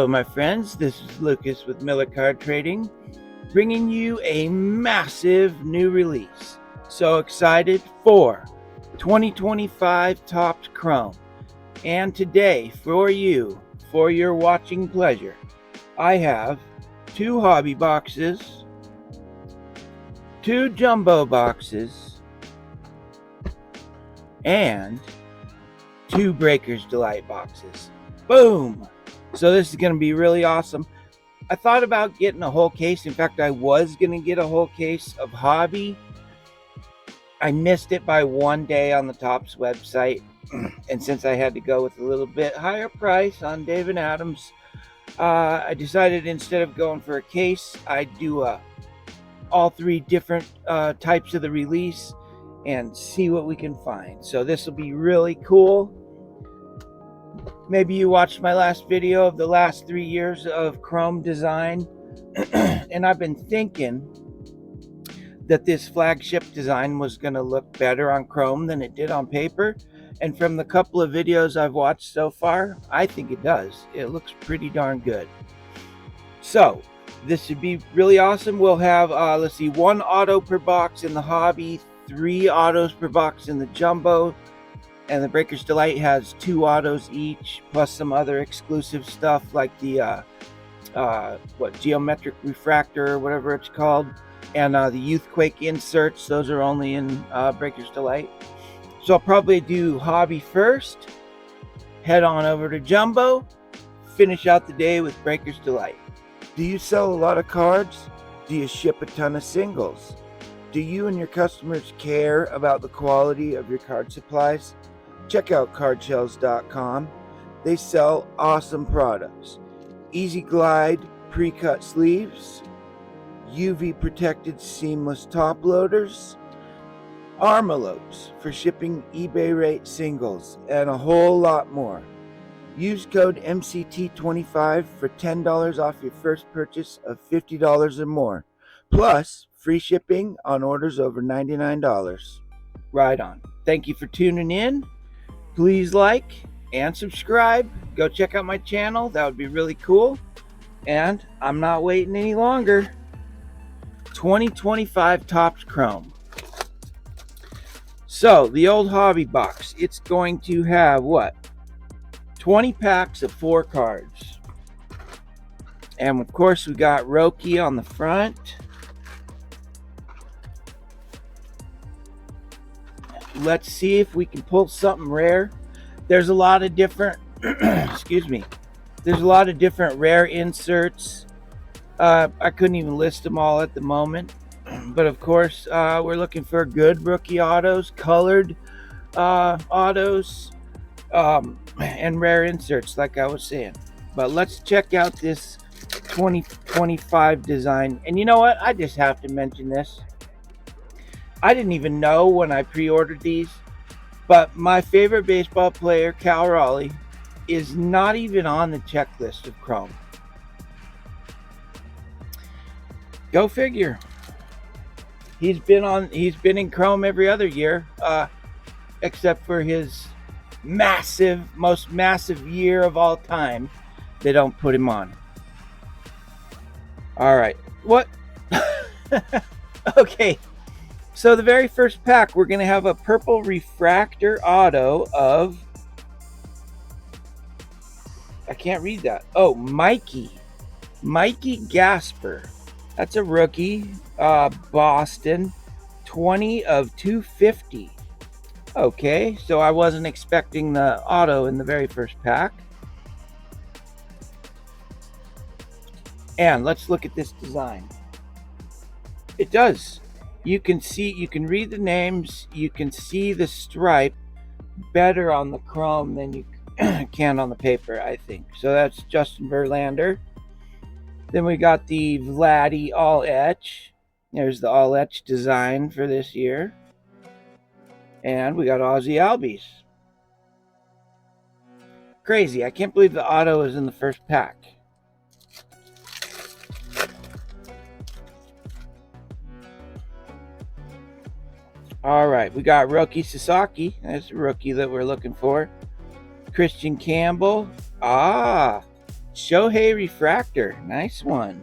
Hello my friends, this is Lucas with Miller Card Trading, bringing you a massive new release. So excited for 2025 Topps Chrome. And today, for you, for your watching pleasure, I have 2 hobby boxes, 2 jumbo boxes, and 2 Breaker's Delight boxes. Boom! So this is going to be really awesome. I thought about getting a whole case. In fact, I was going to get a whole case of hobby. I missed it by one day on the Topps website. And since I had to go with a little bit higher price on Dave & Adams, I decided instead of going for a case, I'd do all 3 different types of the release and see what we can find. So this will be really cool. Maybe you watched my last video of the last 3 years of Chrome design, and I've been thinking that this flagship design was going to look better on Chrome than it did on paper. And from the couple of videos I've watched so far, I think it does. It looks pretty darn good. So this should be really awesome. We'll have, 1 auto per box in the hobby, 3 autos per box in the jumbo. And the Breaker's Delight has 2 autos each, plus some other exclusive stuff like the geometric refractor or whatever it's called, and the Youthquake inserts. Those are only in Breaker's Delight. So I'll probably do hobby first, head on over to jumbo, finish out the day with Breaker's Delight. Do you sell a lot of cards? Do you ship a ton of singles? Do you and your customers care about the quality of your card supplies? Check out cardshells.com. They sell awesome products. Easy glide pre-cut sleeves, UV protected seamless top loaders, Armalopes for shipping eBay rate singles, and a whole lot more. Use code MCT25 for $10 off your first purchase of $50 or more, plus free shipping on orders over $99. Right on. Thank you for tuning in. Please like and subscribe. Go check out my channel. That would be really cool. And I'm not waiting any longer. 2025 Topps Chrome. So the old hobby box, it's going to have what? 20 packs of 4 cards. And of course we got Roki on the front. Let's see if we can pull something rare. There's a lot of different excuse me. There's a lot of different rare inserts. I couldn't even list them all at the moment. But of course, we're looking for good rookie autos, colored autos, and rare inserts, like I was saying. But let's check out this 2025 design. And you know what? I just have to mention this. I didn't even know when I pre-ordered these, but my favorite baseball player, Cal Raleigh, is not even on the checklist of Chrome. Go figure. He's been in Chrome every other year, except for his most massive year of all time. They don't put him on. All right. What? Okay. So the very first pack, we're going to have a purple refractor auto of, I can't read that. Oh, Mikey Gasper. That's a rookie. Boston, 20 of 250. Okay, so I wasn't expecting the auto in the very first pack. And let's look at this design. It does. You can read the names, you can see the stripe better on the Chrome than you can on the paper, I think. So that's Justin Verlander. Then we got the Vladdy all etch. There's the all etch design for this year. And we got Ozzie Albies. Crazy, I can't believe the auto is in the first pack. All right, we got Roki Sasaki. That's a rookie that we're looking for. Christian Campbell. Shohei Refractor. Nice one.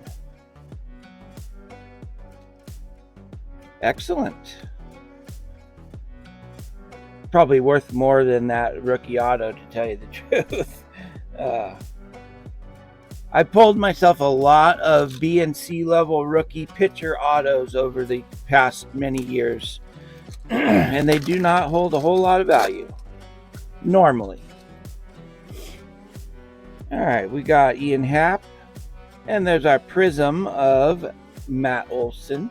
Excellent. Probably worth more than that rookie auto, to tell you the truth. I pulled myself a lot of B and C level rookie pitcher autos over the past many years, and they do not hold a whole lot of value normally. All right, we got Ian Happ, and there's our prism of Matt Olson.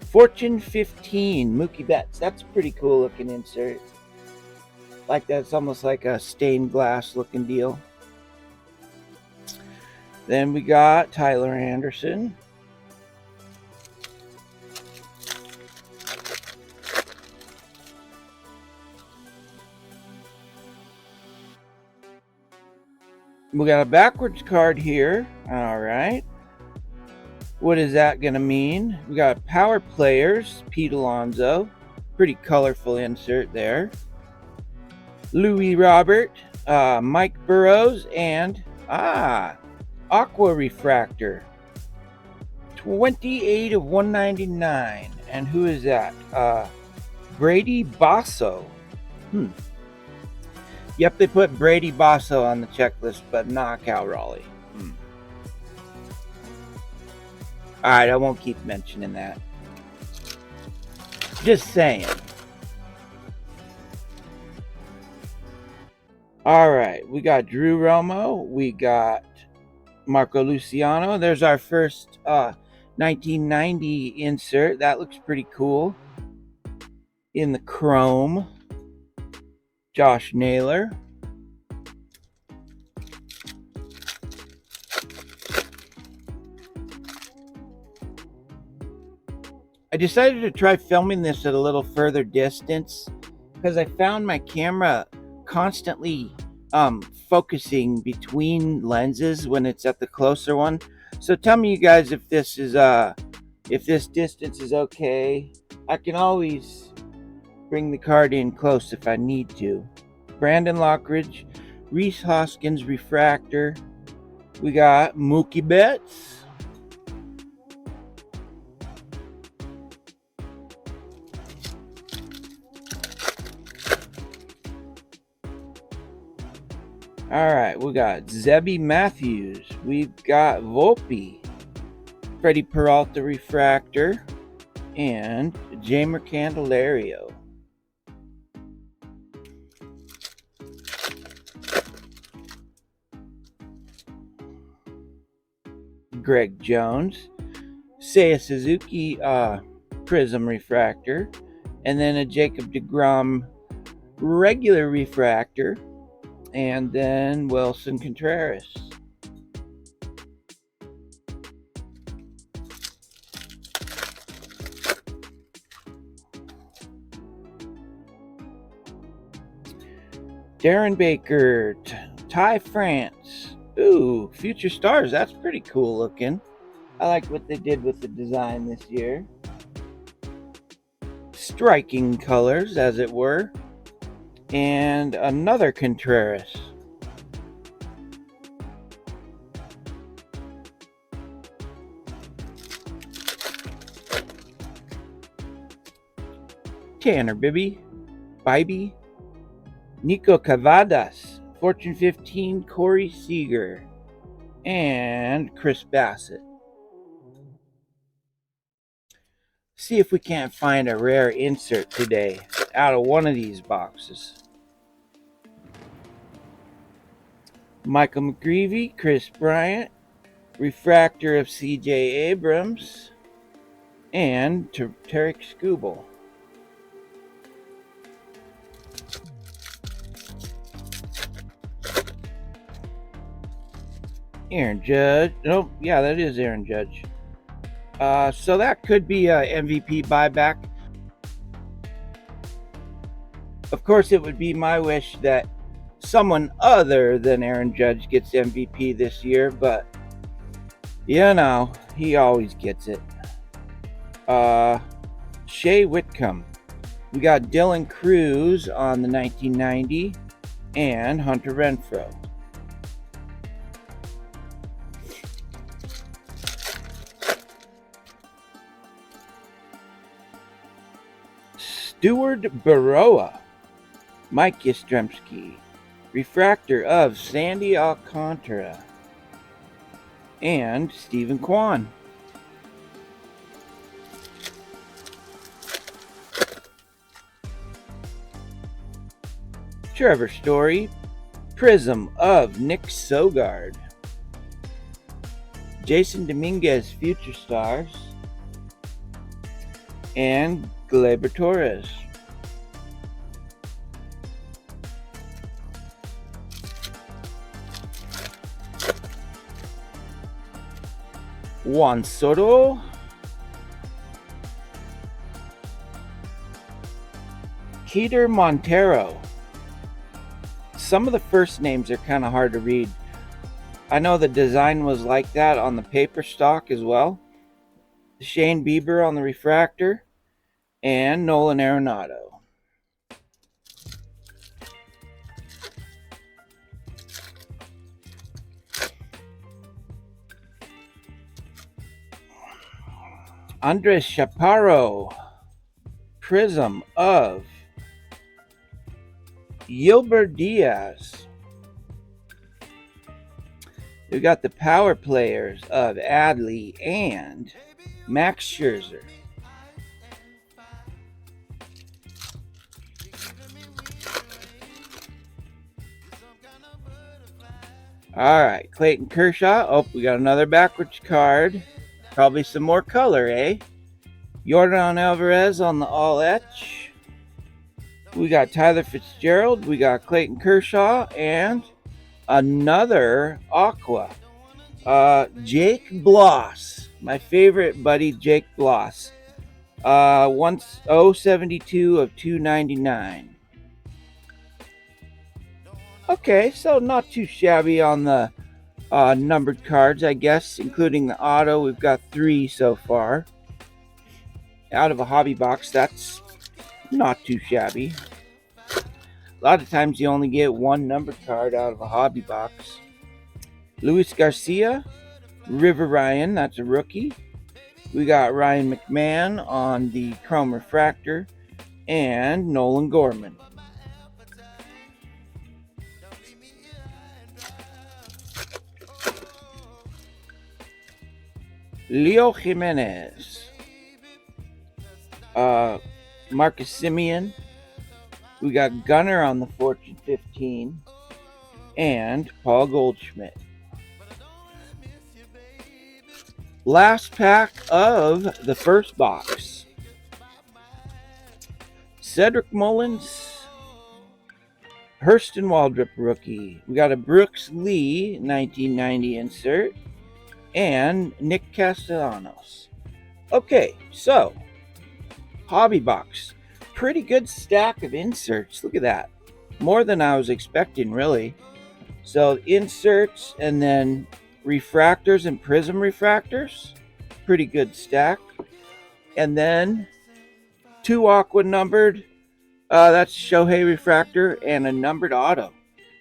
Fortune 15 Mookie Betts. That's a pretty cool looking insert. Like that's almost like a stained glass looking deal. Then we got Tyler Anderson. We got a backwards card here. All right. What is that going to mean? We got Power Players, Pete Alonso. Pretty colorful insert there. Louis Robert, Mike Burrows, and Aqua Refractor. 28 of 199. And who is that? Brady Basso. Yep, they put Brady Basso on the checklist, but not Cal Raleigh. Alright, I won't keep mentioning that. Just saying. Alright, we got Drew Romo. We got Marco Luciano. There's our first 1990 insert. That looks pretty cool. In the chrome. Josh Naylor. I decided to try filming this at a little further distance because I found my camera constantly focusing between lenses when it's at the closer one. So tell me, you guys, if this is if this distance is okay. I can always bring the card in close if I need to. Brandon Lockridge, Reese Hoskins Refractor. We got Mookie Betts. Alright, we got Zebby Matthews. We've got Volpe, Freddie Peralta Refractor, and Jamer Candelario. Greg Jones, Seiya Suzuki Prism Refractor, and then a Jacob deGrom regular refractor, and then Wilson Contreras. Darren Baker, Ty France. Ooh, Future Stars. That's pretty cool looking. I like what they did with the design this year. Striking colors, as it were. And another Contreras. Tanner Bibby, Nico Cavadas, Fortune 15 Corey Seager, and Chris Bassett. See if we can't find a rare insert today out of one of these boxes. Michael McGreevy, Chris Bryant, refractor of CJ Abrams, and Tarek Skubal. Aaron Judge. Nope, yeah, that is Aaron Judge. So that could be a MVP buyback. Of course, it would be my wish that someone other than Aaron Judge gets MVP this year, but you know, he always gets it. Shea Whitcomb. We got Dylan Cruz on the 1990 and Hunter Renfroe. Stuart Baroa, Mike Yastrzemski, refractor of Sandy Alcantara, and Stephen Kwan. Trevor Story, Prism of Nick Sogard, Jason Dominguez, Future Stars, and Gleyber Torres. Juan Soto, Keter Montero. Some of the first names are kind of hard to read. I know the design was like that on the paper stock as well. Shane Bieber on the refractor, and Nolan Arenado. Andres Chaparro, Prism of Gilbert Diaz. We've got the power players of Adley and Max Scherzer. All right, Clayton Kershaw. Oh, we got another backwards card. Probably some more color, eh? Yordan Alvarez on the all etch. We got Tyler Fitzgerald. We got Clayton Kershaw and another aqua. Jake Bloss. My favorite buddy, Jake Bloss. 072 of 299. Okay, so not too shabby on the numbered cards, I guess, including the auto. We've got 3 so far. Out of a hobby box, that's not too shabby. A lot of times you only get 1 numbered card out of a hobby box. Luis Garcia, River Ryan, that's a rookie. We got Ryan McMahon on the Chrome Refractor, and Nolan Gorman. Leo Jimenez, Marcus Simeon. We got Gunner on the Fortune 15, and Paul Goldschmidt. Last pack of the first box. Cedric Mullins, Hurston Waldrop rookie. We got a Brooks Lee 1990 insert, and Nick Castellanos. Okay, so hobby box. Pretty good stack of inserts. Look at that. More than I was expecting, really. So inserts and then refractors and prism refractors. Pretty good stack. And then 2 aqua numbered. That's Shohei refractor and a numbered auto.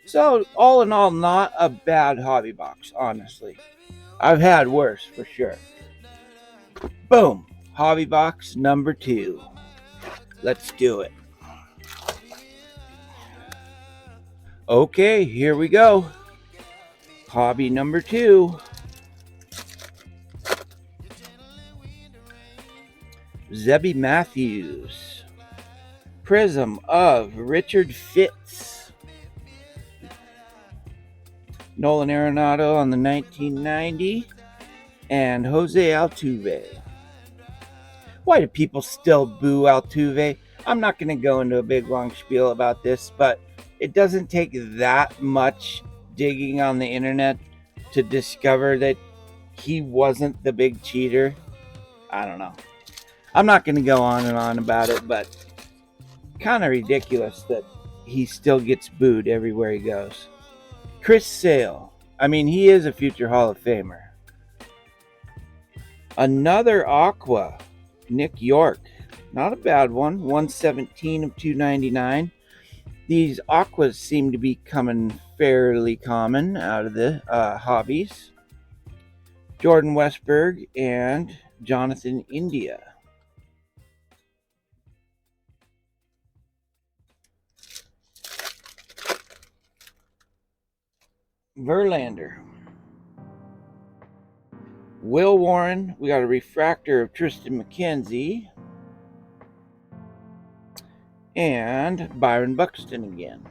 So all in all, not a bad hobby box, honestly. I've had worse for sure. Boom. Hobby box number 2. Let's do it. Okay, here we go. Hobby number 2. Zebby Matthews. Prism of Richard Fitz. Nolan Arenado on the 1990. And Jose Altuve. Why do people still boo Altuve? I'm not going to go into a big long spiel about this, but it doesn't take that much digging on the internet to discover that he wasn't the big cheater. I don't know. I'm not going to go on and on about it, but kind of ridiculous that he still gets booed everywhere he goes. Chris Sale. I mean, he is a future Hall of Famer. Another aqua. Nick York. Not a bad one. 117 of 299. These aquas seem to be coming fairly common out of the hobbies. Jordan Westberg and Jonathan India. Verlander. Will Warren. We got a refractor of Tristan McKenzie. And Byron Buxton again.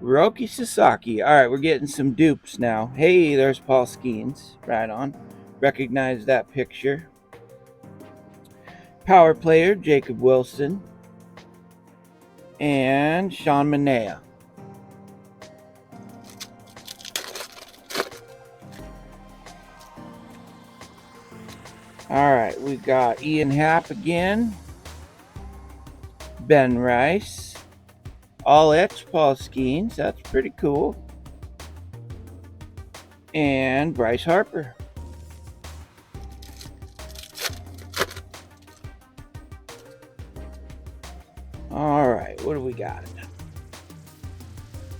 Roki Sasaki. All right, we're getting some dupes now. Hey, there's Paul Skeens. Right on. Recognize that picture. Power player, Jacob Wilson. And Sean Manaea. All right, we've got Ian Happ again. Ben Rice. All etch Paul Skeens. That's pretty cool. And Bryce Harper. All right, what do we got?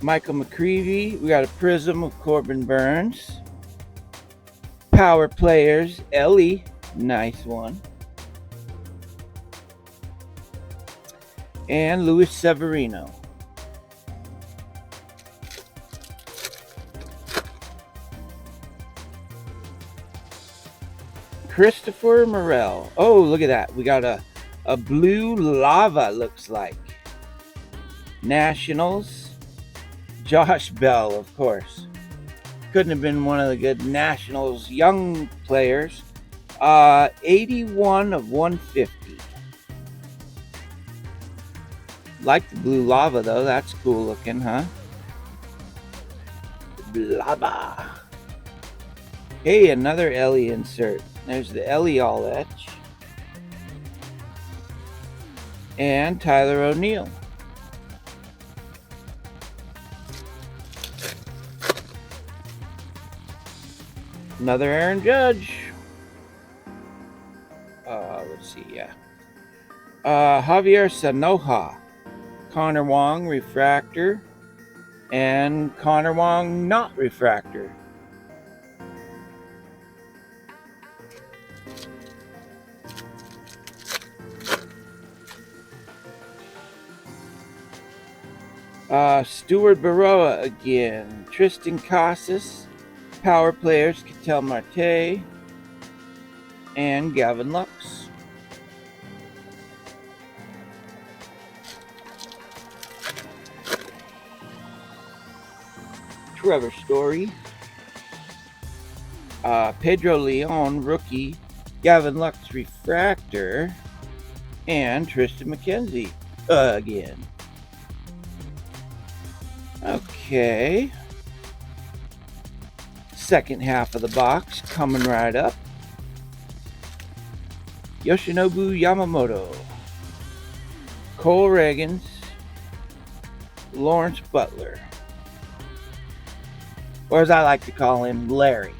Michael McCreevy. We got a prism of Corbin Burns. Power players, Ellie. Nice one. And Luis Severino. Christopher Morel. Oh, look at that. We got a blue lava, looks like. Nationals. Josh Bell, of course. Couldn't have been one of the good Nationals young players. 81 of 150. Like the blue lava, though. That's cool looking, huh? Lava. Hey, another Ellie insert. There's the Ellie all etch. And Tyler O'Neill. Another Aaron Judge. Let's see, yeah. Javier Sanoja. Connor Wong, refractor. And Connor Wong, not refractor. Stuart Baroa again. Tristan Casas. Power players, Ketel Marte. And Gavin Lux. Trevor Story. Pedro Leon, rookie. Gavin Lux, refractor. And Tristan McKenzie again. Okay. Second half of the box coming right up. Yoshinobu Yamamoto. Cole Reagans. Lawrence Butler. Or as I like to call him, Larry.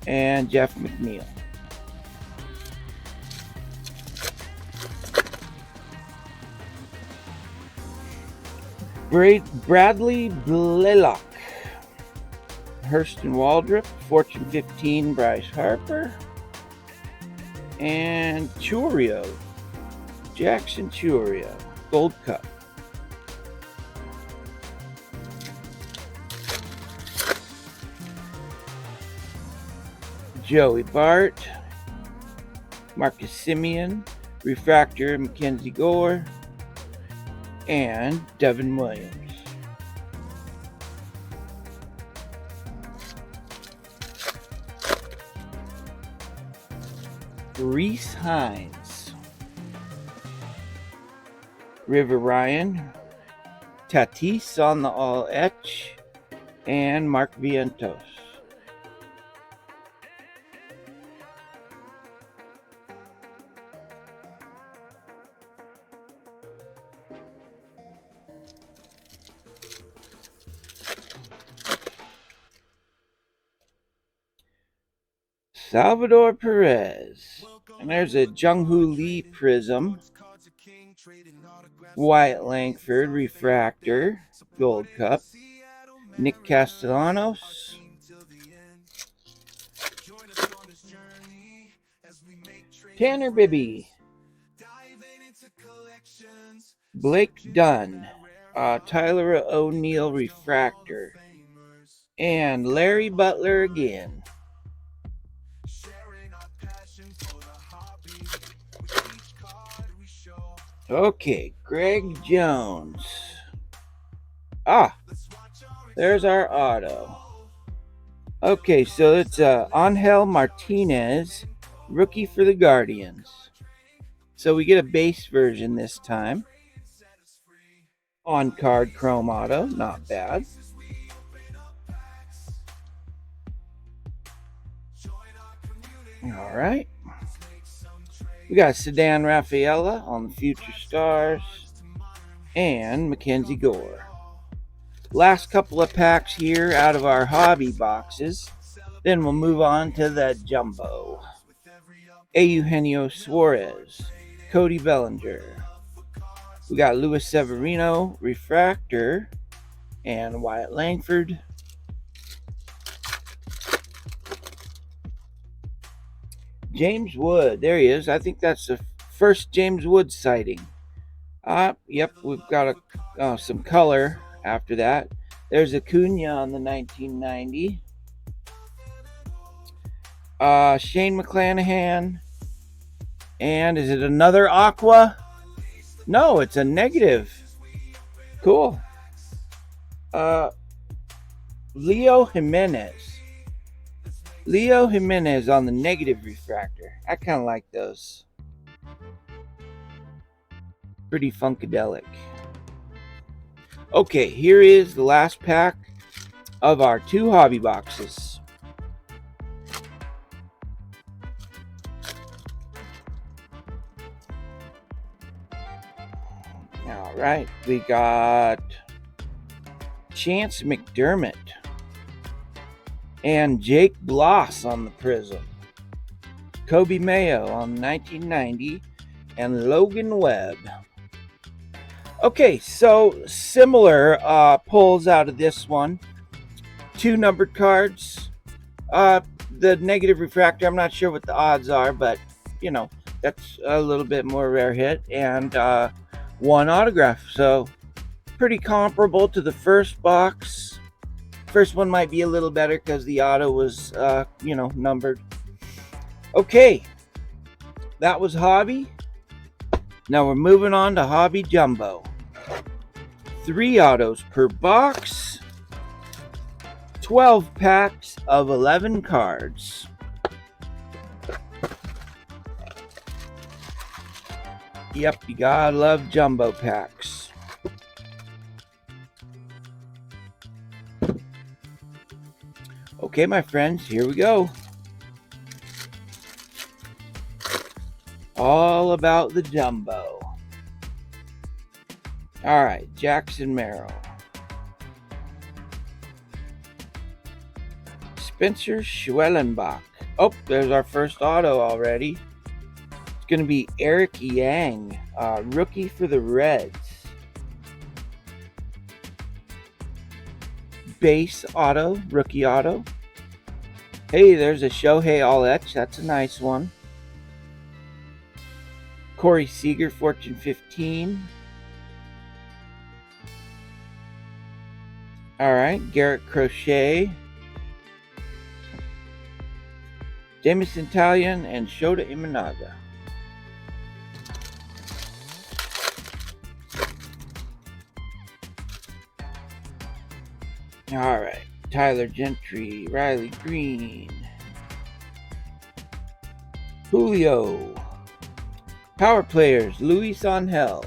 And Jeff McNeil. Bradley Blaylock. Hurston Waldrop. Fortune 15, Bryce Harper. And Churio. Jackson Churio. Gold Cup. Joey Bart. Marcus Simeon. Refractor, Mackenzie Gore. And Devin Williams. Reese Hines. River Ryan. Tatis on the all etch. And Mark Vientos. Salvador Perez. And there's a Jung-Hoo Lee prism. Wyatt Langford, refractor, Gold Cup. Nick Castellanos. Tanner Bibby, Blake Dunn, Tyler O'Neill Refractor, and Larry Butler again. Okay, Greg Jones. There's our auto. Okay, so it's Angel Martinez, rookie for the Guardians. So we get a base version this time. On card chrome auto, not bad. All right. We got Sedan Rafaela on the Future Stars and Mackenzie Gore. Last couple of packs here out of our hobby boxes. Then we'll move on to the jumbo. Eugenio Suarez, Cody Bellinger. We got Luis Severino, Refractor, and Wyatt Langford. James Wood, there he is. I think that's the first James Wood sighting. Yep, we've got some color after that. There's Acuna on the 1990. Shane McClanahan. And is it another aqua? No, it's a negative. Cool. Leo Jimenez. Leo Jimenez on the negative refractor. I kind of like those. Pretty funkadelic. Okay, here is the last pack of our 2 hobby boxes. All right, we got Chance McDermott and Jake Bloss on the Prism. Kobe Mayo on 1990 and Logan Webb. Okay, so similar pulls out of this one. 2 numbered cards. The negative refractor, I'm not sure what the odds are, but you know, that's a little bit more rare hit. And 1 autograph, so pretty comparable to the first box. First one might be a little better because the auto was, numbered. Okay, that was hobby. Now we're moving on to hobby jumbo. 3 autos per box. 12 packs of 11 cards. Yep, you gotta love jumbo packs. Okay, my friends, here we go. All about the jumbo. All right, Jackson Merrill. Spencer Schwellenbach. Oh, there's our first auto already. It's going to be Eric Yang, rookie for the Reds. Base auto, rookie auto. Hey, there's a Shohei All-Etch. That's a nice one. Corey Seager, Fortune 15. All right, Garrett Crochet. Jameson Talion and Shota Imanaga. All right, Tyler Gentry, Riley Green, Julio. Power players, Luis Angel.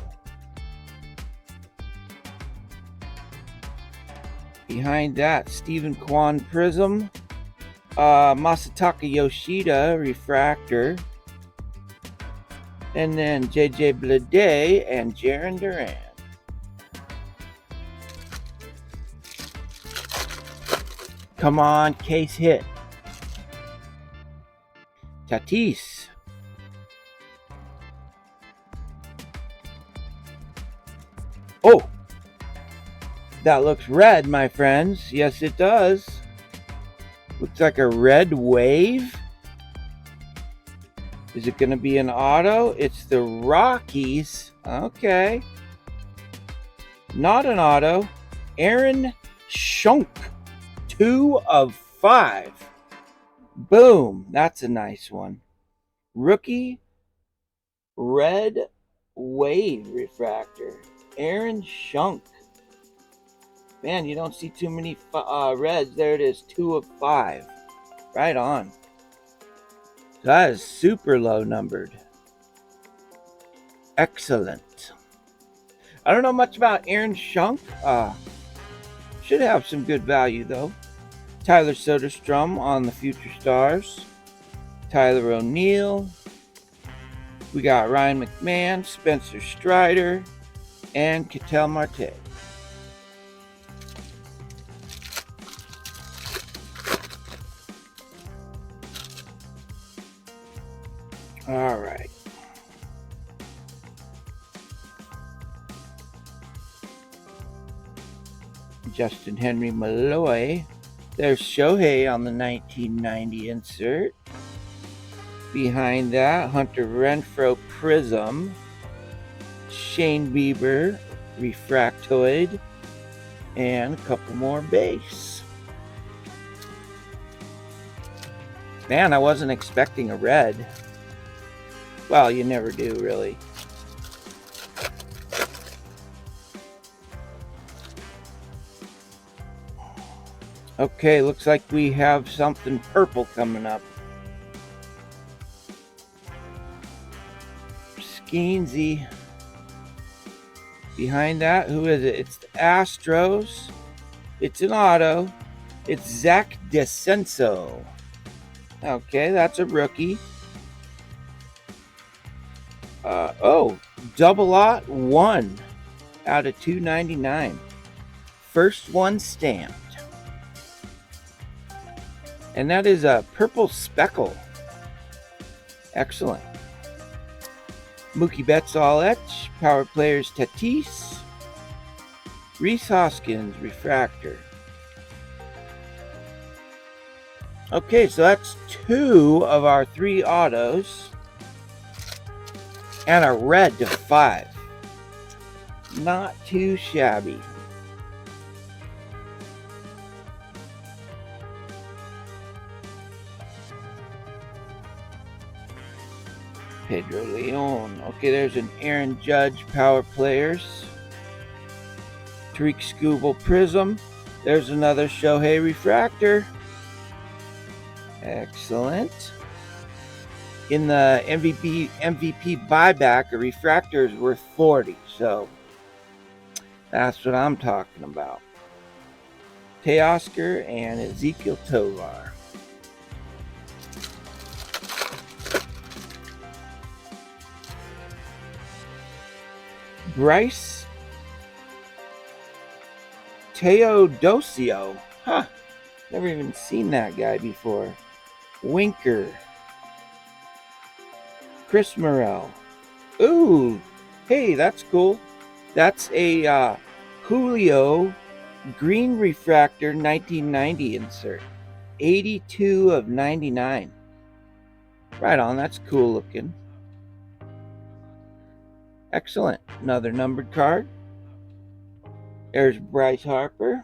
Behind that, Stephen Kwan Prism. Masataka Yoshida Refractor. And then JJ Bleday and Jarren Duran. Come on, case hit. Tatis. Oh, that looks red, my friends. Yes, it does. Looks like a red wave. Is it going to be an auto? It's the Rockies. Okay. Not an auto. Aaron Schunk. 2 of 5. Boom. That's a nice one. Rookie red wave refractor. Aaron Schunk. Man, you don't see too many reds. There it is. 2 of 5. Right on. That is super low numbered. Excellent. I don't know much about Aaron Schunk. Should have some good value though. Tyler Soderstrom on the Future Stars. Tyler O'Neill. We got Ryan McMahon, Spencer Strider, and Ketel Marte. All right. Justin Henry Malloy. There's Shohei on the 1990 insert. Behind that, Hunter Renfroe Prism. Shane Bieber Refractoid. And a couple more base. Man, I wasn't expecting a red. Well, you never do, really. Okay, looks like we have something purple coming up. Skeensy. Behind that, who is it? It's the Astros. It's an auto. It's Zach DeCenso. Okay, that's a rookie. Double lot 1 out of 299. First one stamped. And that is a purple speckle. Excellent. Mookie Betts all etch. Power Players Tatis. Rhys Hoskins Refractor. Okay, so that's 2 of our 3 autos. And a red to 5. Not too shabby. Pedro Leon. Okay, there's an Aaron Judge Power Players. Tariq Skubal Prism. There's another Shohei Refractor. Excellent. In the MVP buyback, a refractor is worth 40, so that's what I'm talking about. Teoscar and Ezekiel Tovar. Bryce Teodosio. Huh. Never even seen that guy before. Winker. Chris Morrell. Ooh. Hey, that's cool. That's a Julio Green Refractor 1990 insert. 82 of 99. Right on. That's cool looking. Excellent. Another numbered card. There's Bryce Harper.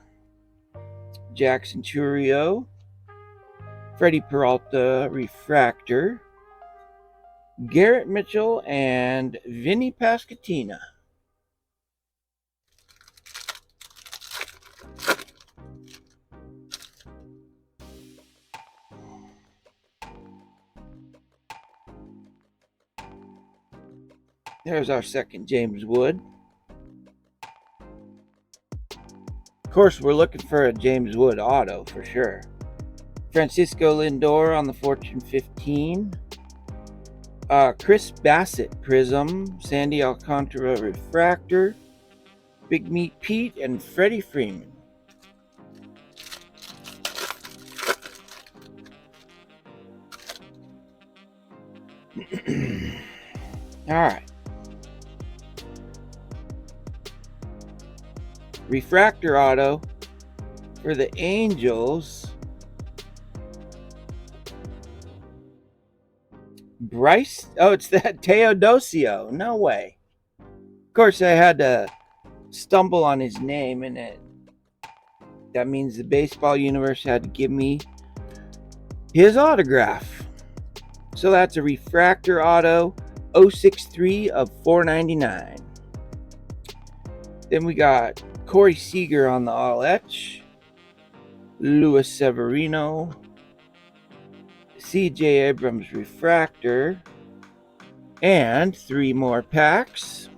Jackson Chourio. Freddie Peralta Refractor. Garrett Mitchell and Vinny Pascatina. There's our second James Wood. Of course, we're looking for a James Wood auto for sure. Francisco Lindor on the Fortune 15. Chris Bassett Prism. Sandy Alcantara Refractor. Big Meat Pete and Freddie Freeman. All right. Refractor auto for the Angels. Bryce? Oh, it's that Teodosio. No way. Of course, I had to stumble on his name, and that means the baseball universe had to give me his autograph. So that's a refractor auto 063 of 499. Then we got Corey Seager on the all etch, Luis Severino, CJ Abrams refractor, and 3 more packs.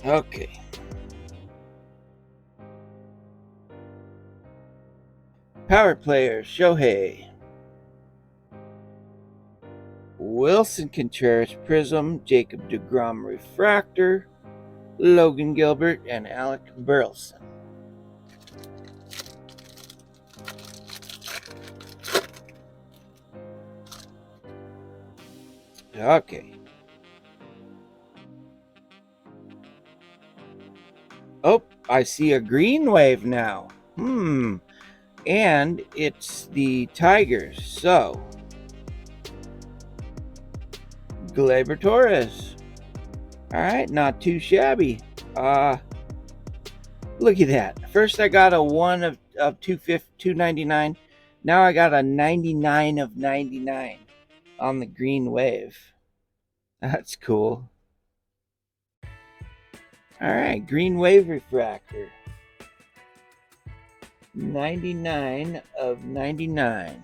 Okay. Power players: Shohei, Wilson Contreras Prism, Jacob deGrom refractor, Logan Gilbert, and Alec Burleson. Okay. Oh, I see a green wave now. And it's the Tigers. So, Gleyber Torres. All right, not too shabby. Look at that. First I got a 1 of 299. Now I got a 99 of 99 on the green wave. That's cool. All right, green wave refractor. 99 of 99.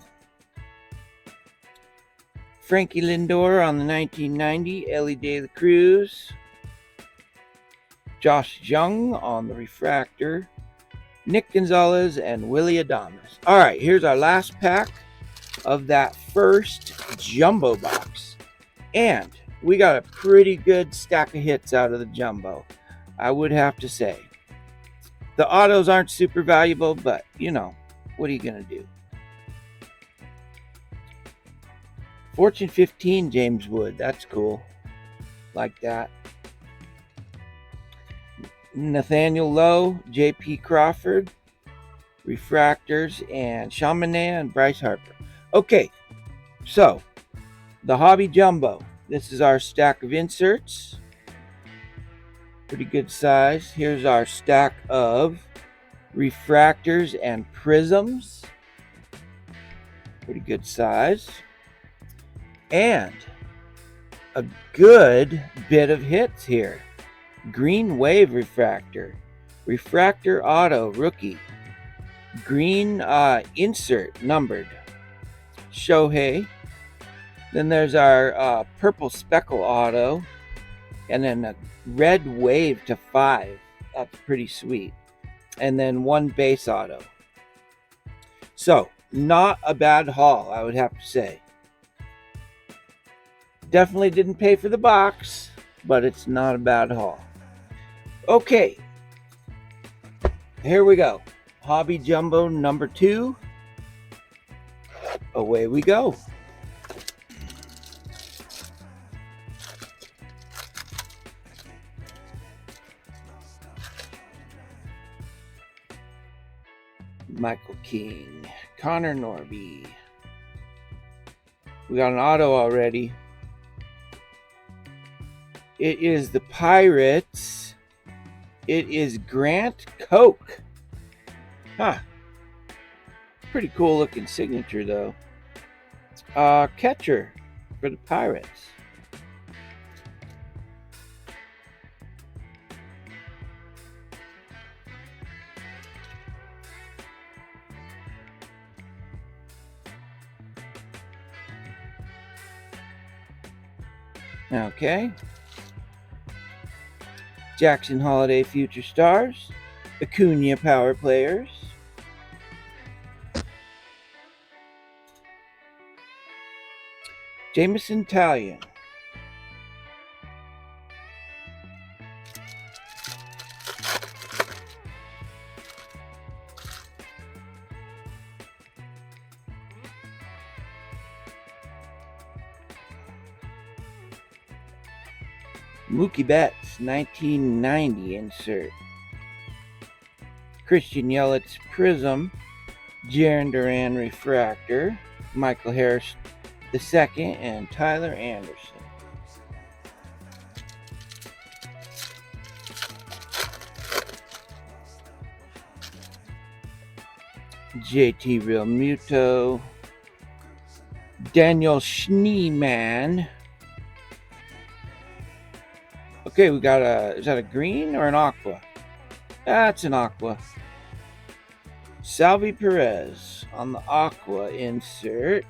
Frankie Lindor on the 1990, Ellie De La Cruz. Josh Jung on the refractor. Nick Gonzalez and Willie Adames. All right, here's our last pack of that first jumbo box. And we got a pretty good stack of hits out of the jumbo, I would have to say. The autos aren't super valuable, but, what are you going to do? Fortune 15, James Wood. That's cool. Like that. Nathaniel Lowe, J.P. Crawford, refractors, and Sean Manaea and Bryce Harper. Okay, so the Hobby Jumbo. This is our stack of inserts. Pretty good size. Here's our stack of refractors and prisms. Pretty good size. And a good bit of hits here. Green wave refractor. Refractor auto rookie. Green insert numbered. Shohei. Then there's our purple speckle auto. And then a red wave to 5. That's pretty sweet. And then 1 base auto. So, not a bad haul, I would have to say. Definitely didn't pay for the box, but it's not a bad haul. Okay, here we go. Hobby Jumbo number 2. Away we go. Michael King, Connor Norby. We got an auto already. It is the Pirates. It is Grant Koch. Pretty cool looking signature though. Catcher for the Pirates. Okay. Jackson Holiday Future Stars. Acuna Power Players. Jameson Taillon. Mookie Betts, 1990 insert. Christian Yelich's Prism, Jarren Duran Refractor, Michael Harris II, and Tyler Anderson. JT Realmuto, Daniel Schneemann. Okay, we got is that a green or an aqua? That's an aqua. Salvi Perez on the aqua insert.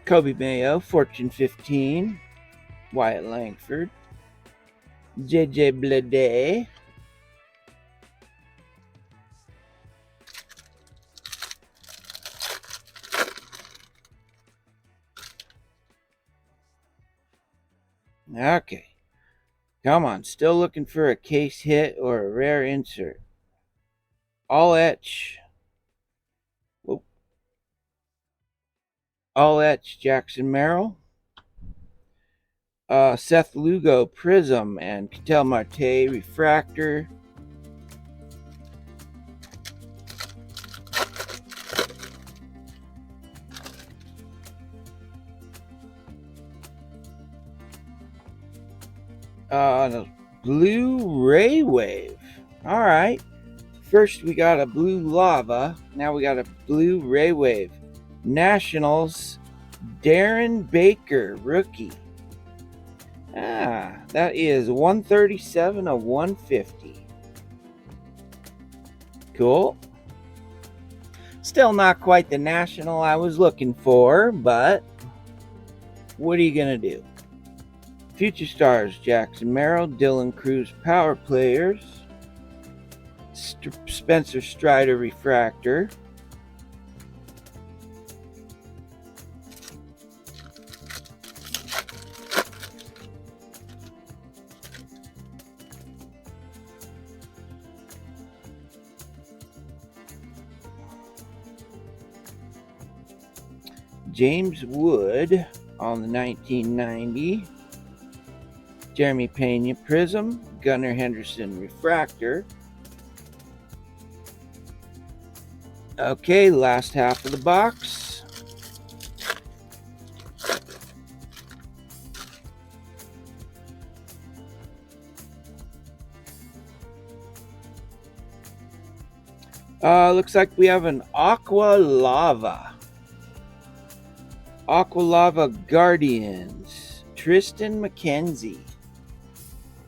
Kobe Mayo, Fortune 15. Wyatt Langford. JJ Bleday. Okay. Come on. Still looking for a case hit or a rare insert. All etch. Whoop. All etch Jackson Merrill. Seth Lugo Prism and Ketel Marte Refractor. Blue Ray Wave. All right. First we got a blue lava. Now we got a blue Ray Wave. Nationals, Darren Baker, rookie. That is 137 of 150. Cool. Still not quite the national I was looking for, but what are you going to do? Future Stars, Jackson Merrill, Dylan Cruz Power Players, Spencer Strider Refractor, James Wood on the 1990, Jeremy Pena Prism, Gunnar Henderson Refractor. Okay, last half of the box. Looks like we have an Aqua Lava. Aqua Lava Guardians, Tristan McKenzie.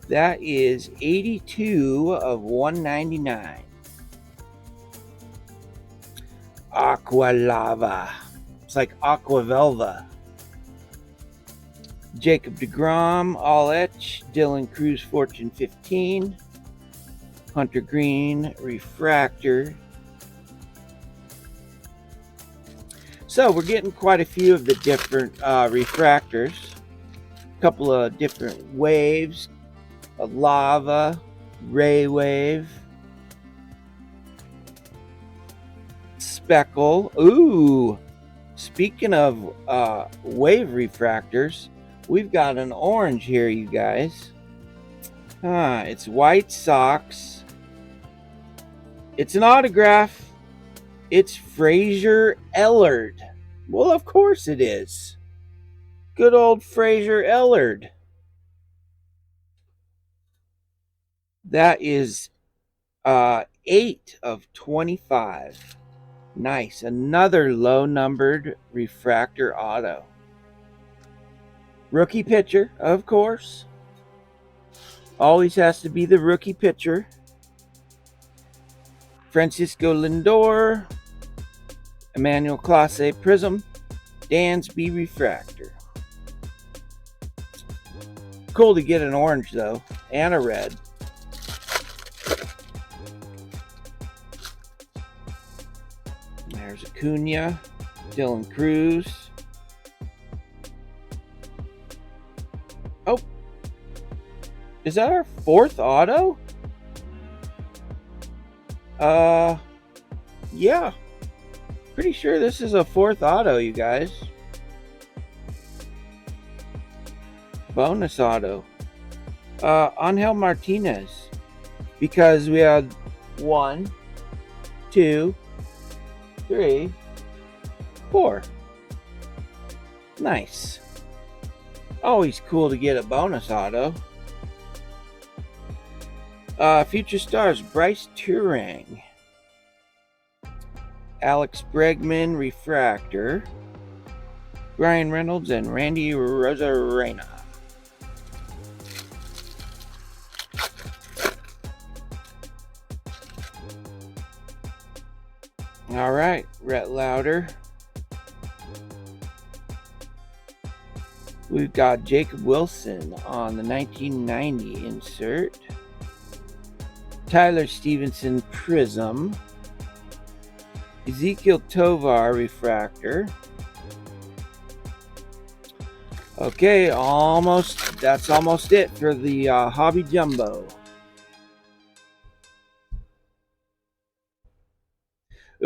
That is 82 of 199. Aqua Lava. It's like Aqua Velva. Jacob deGrom, All Etch, Dylan Cruz, Fortune 15. Hunter Green, Refractor. So we're getting quite a few of the different refractors. A couple of different waves. A lava, ray wave, speckle. Ooh, speaking of wave refractors, we've got an orange here, you guys. It's White Sox. It's an autograph. It's Fraser Ellard. Well, of course it is. Good old Fraser Ellard. That is 8 of 25. Nice. Another low-numbered refractor auto. Rookie pitcher, of course. Always has to be the rookie pitcher. Francisco Lindor, Emmanuel Clase Prism, Dansby Refractor. Cool to get an orange, though, and a red. There's Acuna, Dylan Cruz. Oh, is that our fourth auto? Yeah, Pretty sure this is a 4th auto, you guys. Bonus auto. Angel Martinez. Because we had 1, 2, 3, 4. Nice. Always cool to get a bonus auto. Future stars, Bryce Turang. Alex Bregman, refractor. Ryan Reynolds and Randy Rosarena. All right, Rhett Lauder. We've got Jacob Wilson on the 1990 insert. Tyler Stevenson, Prism. Ezekiel Tovar, refractor. Okay, that's almost it for the Hobby Jumbo.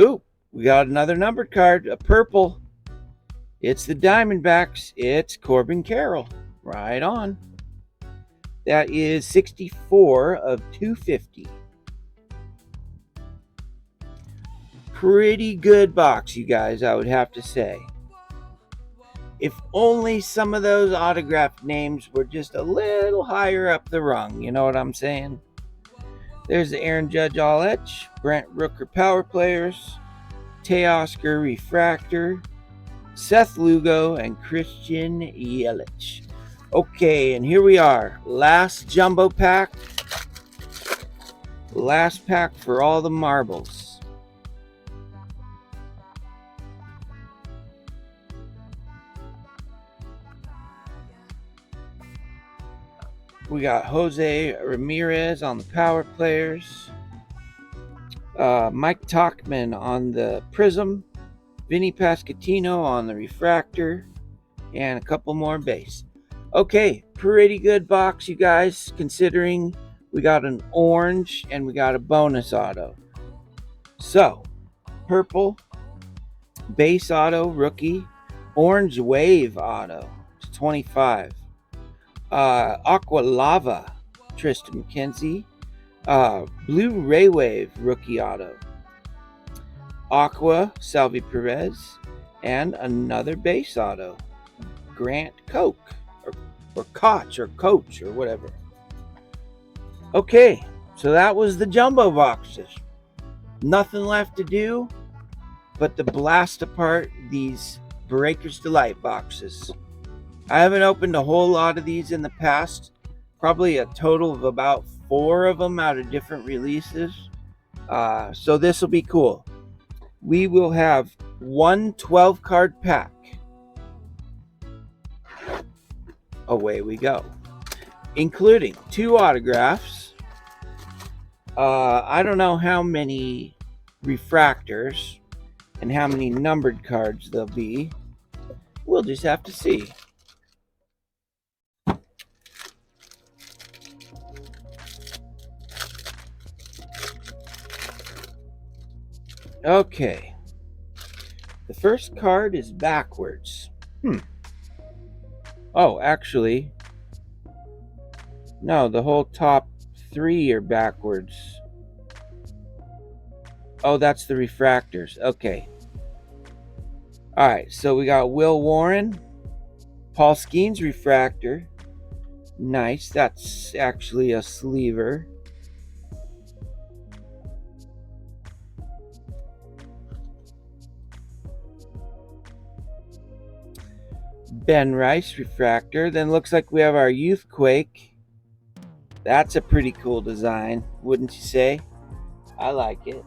Ooh, we got another numbered card, a purple. It's the Diamondbacks. It's Corbin Carroll. Right on. That is 64 of 250. Pretty good box, you guys, I would have to say. If only some of those autographed names were just a little higher up the rung, you know what I'm saying? There's the Aaron Judge All-Etch, Brent Rooker Power Players, Teoscar Refractor, Seth Lugo, and Christian Yelich. Okay, and here we are. Last jumbo pack. Last pack for all the marbles. We got Jose Ramirez on the Power Players. Mike Tauchman on the Prism. Vinny Pasquantino on the Refractor. And a couple more base. Okay, pretty good box, you guys, considering we got an orange and we got a bonus auto. So, purple, base auto, rookie, orange wave auto, 25. Aqua Lava, Tristan McKenzie. Blue Ray Wave, rookie auto. Aqua, Salvi Perez. And another base auto, Grant Koch. Or Koch, or Coach, or whatever. Okay, so that was the jumbo boxes. Nothing left to do but to blast apart these Breaker's Delight boxes. I haven't opened a whole lot of these in the past. Probably a total of about 4 of them out of different releases. So this will be cool. We will have one 12-card pack. Away we go. Including 2 autographs. I don't know how many refractors and how many numbered cards there'll be. We'll just have to see. Okay. The first card is backwards. Oh, actually, no, the whole top 3 are backwards. Oh, that's the refractors. Okay. All right, so we got Will Warren, Paul Skeens refractor. Nice. That's actually a sleever. Ben Rice refractor. Then looks like we have our Youthquake. That's a pretty cool design, wouldn't you say? I like it.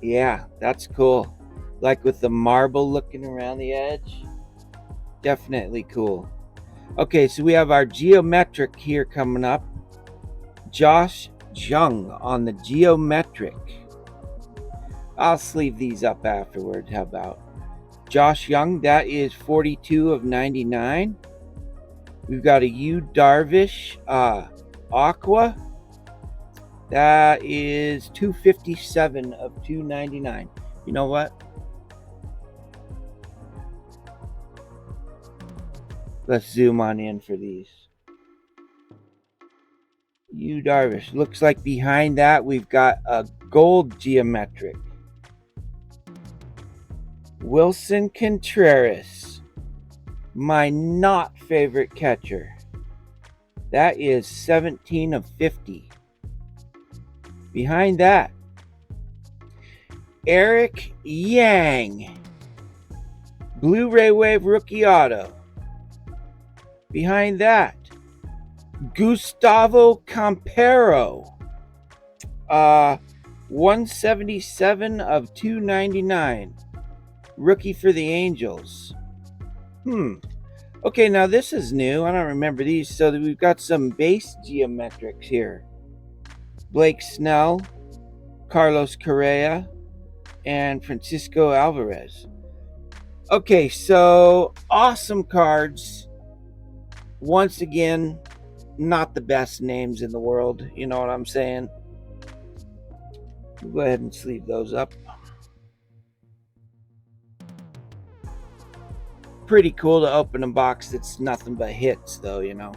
Yeah, that's cool. Like with the marble looking around the edge. Definitely cool. Okay, so we have our Geometric here coming up. Josh Jung on the Geometric. I'll sleeve these up afterward. How about Josh Young? That is 42 of 99. We've got a Yu Darvish Aqua. That is 257 of 299. You know what? Let's zoom on in for these. You Darvish. Looks like behind that we've got a gold geometric. Wilson Contreras. My not favorite catcher. That is 17 of 50. Behind that, Eric Yang. Blu-ray Wave rookie auto. Behind that, Gustavo Campero. 177 of 299. Rookie for the Angels. Okay, now this is new. I don't remember these. So we've got some base geometrics here. Blake Snell, Carlos Correa, and Francisco Alvarez. Okay, so awesome cards. Once again, not the best names in the world. You know what I'm saying? We'll go ahead and sleeve those up. Pretty cool to open a box that's nothing but hits, though, you know.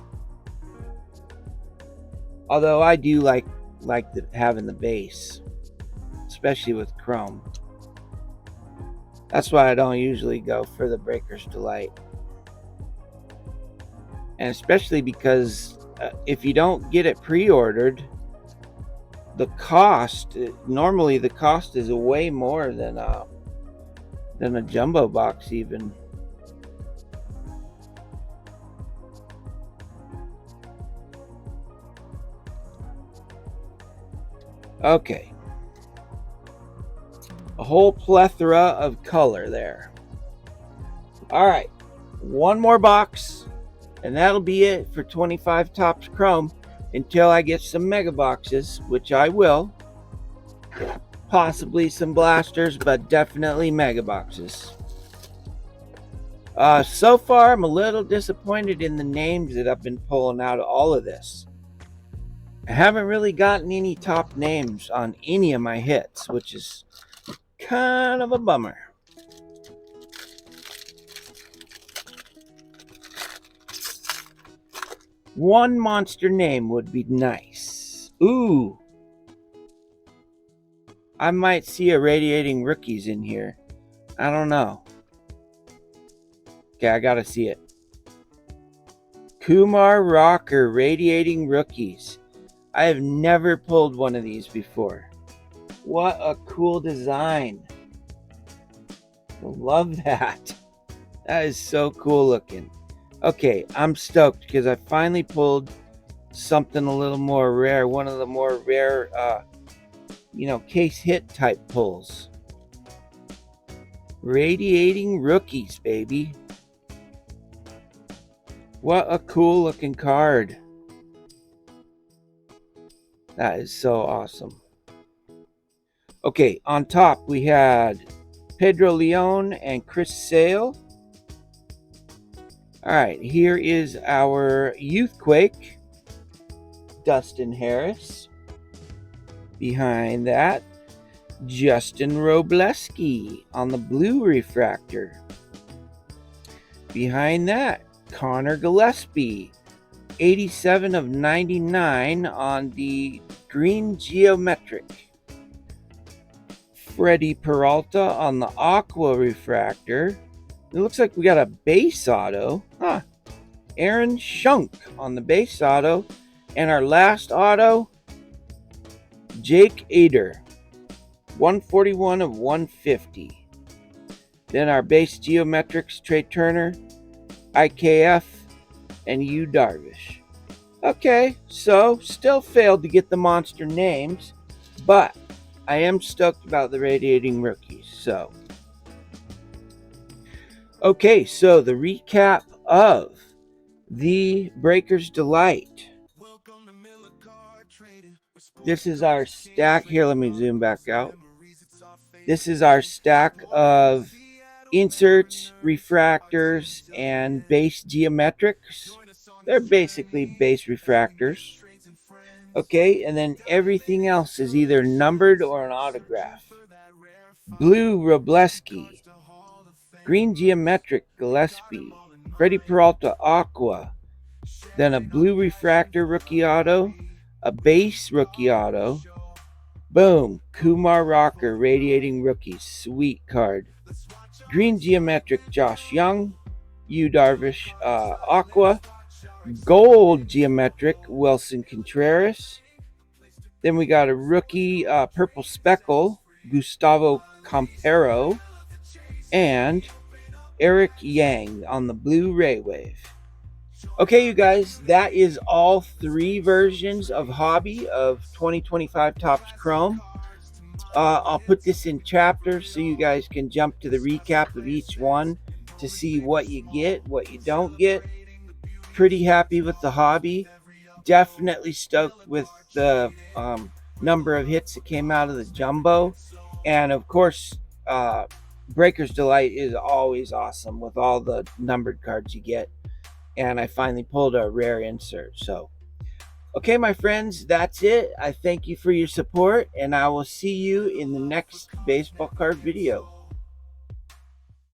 Although I do like having the base, especially with chrome. That's why I don't usually go for the Breaker's Delight. And especially because if you don't get it pre-ordered, the cost, normally the cost is way more than a jumbo box even. Okay. A whole plethora of color there. All right. One more box, and that'll be it for 25 Topps Chrome until I get some mega boxes, which I will. Possibly some blasters, but definitely mega boxes. So far, I'm a little disappointed in the names that I've been pulling out of all of this. I haven't really gotten any top names on any of my hits, which is kind of a bummer. One monster name would be nice. Ooh. I might see a Radiating Rookies in here. I don't know. Okay, I gotta see it. Kumar Rocker Radiating Rookies. I have never pulled one of these before. What a cool design. Love that. That is so cool looking. Okay, I'm stoked because I finally pulled something a little more rare. One of the more rare, case hit type pulls. Radiating Rookies, baby. What a cool looking card. That is so awesome. Okay, on top we had Pedro Leon and Chris Sale. All right, here is our Youthquake, Dustin Harris. Behind that, Justin Robleski on the blue refractor. Behind that, Connor Gillespie, 87 of 99 on the green geometric. Freddie Peralta on the aqua refractor. It looks like we got a base auto. Aaron Schunk on the base auto. And our last auto, Jake Ader, 141 of 150. Then our base geometrics, Trey Turner, IKF, and Yu Darvish. Okay, so still failed to get the monster names, but I am stoked about the Radiating Rookies. So, okay, so the recap of the Breaker's Delight. This is our stack. Here, let me zoom back out. This is our stack of inserts, refractors, and base geometrics. They're basically base refractors. Okay, and then everything else is either numbered or an autograph. Blue Robleski, green geometric Gillespie, Freddie Peralta Aqua, then a blue refractor rookie auto, a base rookie auto. Boom, Kumar Rocker radiating rookie, sweet card. Green geometric Josh Young, Yu Darvish Aqua, gold geometric Wilson Contreras. Then we got a rookie purple speckle Gustavo Campero, and Eric Yang on the blue Ray Wave. Okay, you guys, that is all 3 versions of Hobby of 2025 Topps Chrome. I'll put this in chapters so you guys can jump to the recap of each one to see what you get, what you don't get. Pretty happy with the Hobby. Definitely stoked with the number of hits that came out of the Jumbo. And of course, Breaker's Delight is always awesome with all the numbered cards you get. And I finally pulled a rare insert. So, okay, my friends, that's it. I thank you for your support, and I will see you in the next baseball card video.